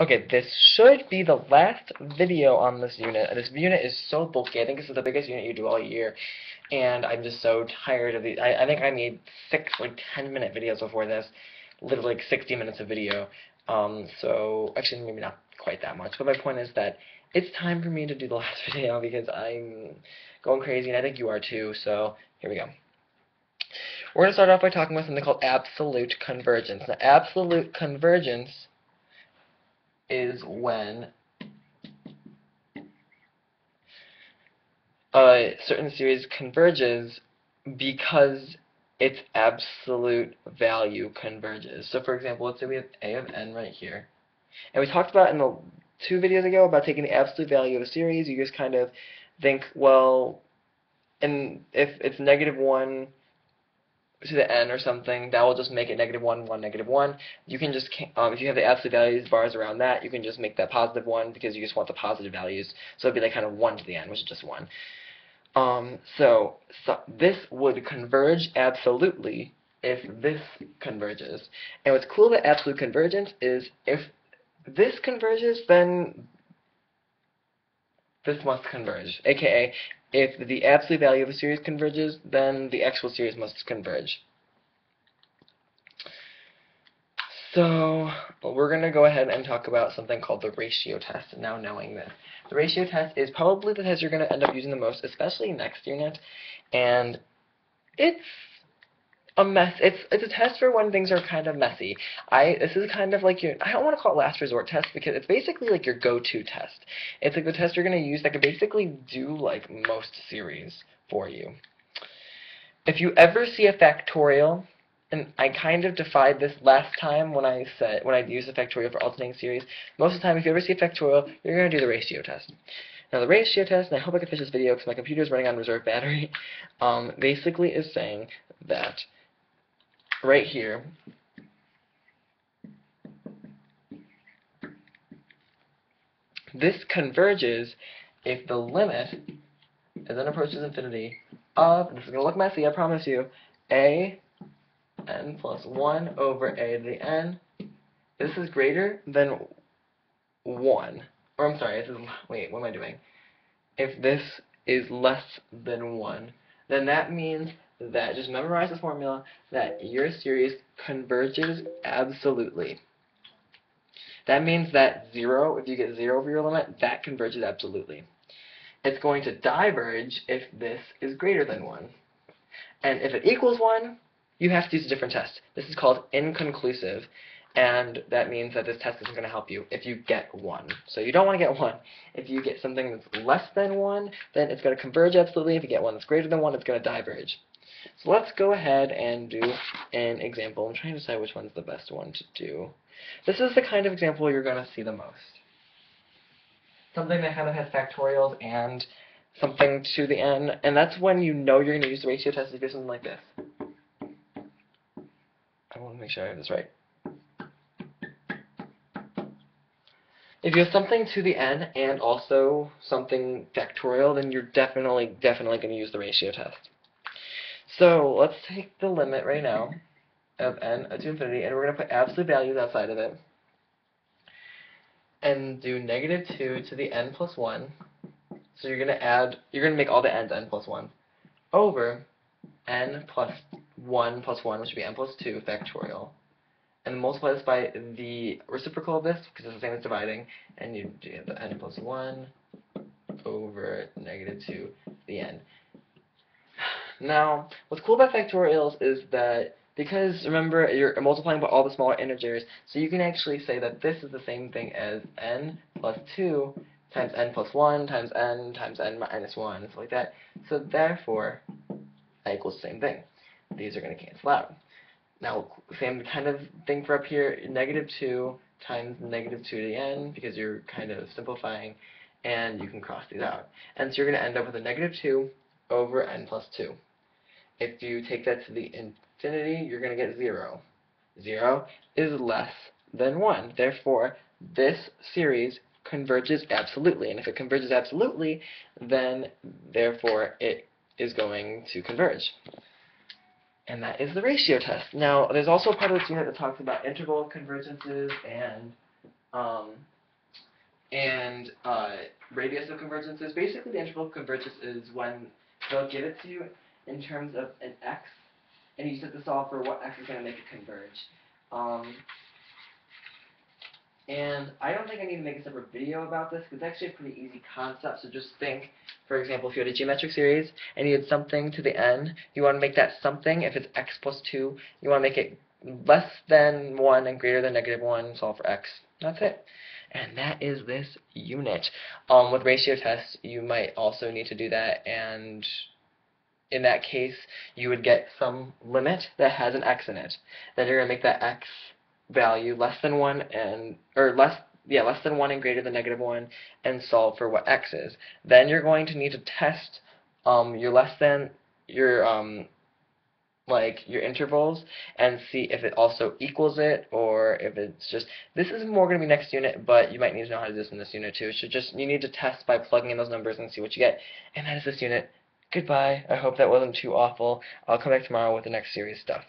Okay, this should be the last video on this unit. This unit is so bulky. I think this is the biggest unit you do all year, and I'm just so tired of these. I think I made 6 like 10-minute videos before this, literally like 60 minutes of video. So actually maybe not quite that much, but my point is that it's time for me to do the last video because I'm going crazy, and I think you are too. So here we go. We're going to start off by talking about something called absolute convergence. Now, absolute convergence is when a certain series converges because its absolute value converges. So for example, let's say we have a of n right here. And we talked about in the 2 videos ago about taking the absolute value of a series. You just kind of think, well, and if it's -1 to the n or something, that will just make it -1, 1, -1. You can just, if you have the absolute values bars around that, you can just make that +1 because you just want the positive values. So it'd be like kind of 1 to the n, which is just 1. So this would converge absolutely if this converges. And what's cool about absolute convergence is if this converges, then this must converge. AKA, if the absolute value of a series converges, then the actual series must converge. So we're going to go ahead and talk about something called the ratio test, now knowing this. The ratio test is probably the test you're going to end up using the most, especially next unit, and it's a mess. It's a test for when things are kind of messy. This is kind of like I don't want to call it last resort test because it's basically like your go-to test. It's like the test you're going to use that can basically do like most series for you. If you ever see a factorial, and I kind of defied this last time when I used the factorial for alternating series. Most of the time, if you ever see a factorial, you're going to do the ratio test. Now, the ratio test, and I hope I can finish this video because my computer is running on reserve battery, basically is saying that right here, this converges if the limit, as n approaches infinity, of, this is going to look messy, I promise you, a n plus 1 over a to the n. This is greater than 1. Or I'm sorry, this is, wait, what am I doing? If this is less than 1, then that means that, just memorize this formula, that your series converges absolutely. That means that 0, if you get 0 over your limit, that converges absolutely. It's going to diverge if this is greater than 1. And if it equals 1, you have to use a different test. This is called inconclusive, and that means that this test isn't going to help you if you get 1. So you don't want to get 1. If you get something that's less than 1, then it's going to converge absolutely. If you get one that's greater than 1, it's going to diverge. So let's go ahead and do an example. I'm trying to decide which one's the best one to do. This is the kind of example you're going to see the most. Something that kind of has factorials and something to the n, and that's when you know you're going to use the ratio test to do something like this. I want to make sure I have this right. If you have something to the n and also something factorial, then you're definitely going to use the ratio test. So let's take the limit right now of n to infinity, and we're going to put absolute values outside of it, and do -2 to the n plus 1. So you're going to make all the n's n plus 1, over n plus 1 plus 1, which would be n plus 2 factorial. And multiply this by the reciprocal of this, because it's the same as dividing, and you do the n plus 1 over -2 to the n. Now, what's cool about factorials is that, because remember, you're multiplying by all the smaller integers, so you can actually say that this is the same thing as n plus 2 times n plus 1 times n minus 1, and stuff like that. So therefore, that equals the same thing. These are going to cancel out. Now, same kind of thing for up here, -2 times -2 to the n, because you're kind of simplifying, and you can cross these out. And so you're going to end up with a -2 over n plus 2. If you take that to the infinity, you're going to get 0. 0 is less than 1. Therefore, this series converges absolutely. And if it converges absolutely, then therefore it is going to converge. And that is the ratio test. Now, there's also a part of this unit that talks about interval convergences and And radius of convergence is basically the interval of convergence is when they'll give it to you in terms of an x, and you just have to solve for what x is going to make it converge. And I don't think I need to make a separate video about this, because it's actually a pretty easy concept. So just think, for example, if you had a geometric series and you had something to the n, you want to make that something, if it's x plus 2, you want to make it less than 1 and greater than negative 1, and solve for x. That's it. And that is this unit. With ratio tests, you might also need to do that, and in that case, you would get some limit that has an x in it. Then you're going to make that x value less than 1 and, or less than 1 and greater than negative 1, and solve for what x is. Then you're going to need to test your less than, your intervals, and see if it also equals it, or if it's just, this is more going to be next unit, but you might need to know how to do this in this unit too. So just, you need to test by plugging in those numbers and see what you get. And that is this unit. Goodbye. I hope that wasn't too awful. I'll come back tomorrow with the next series stuff.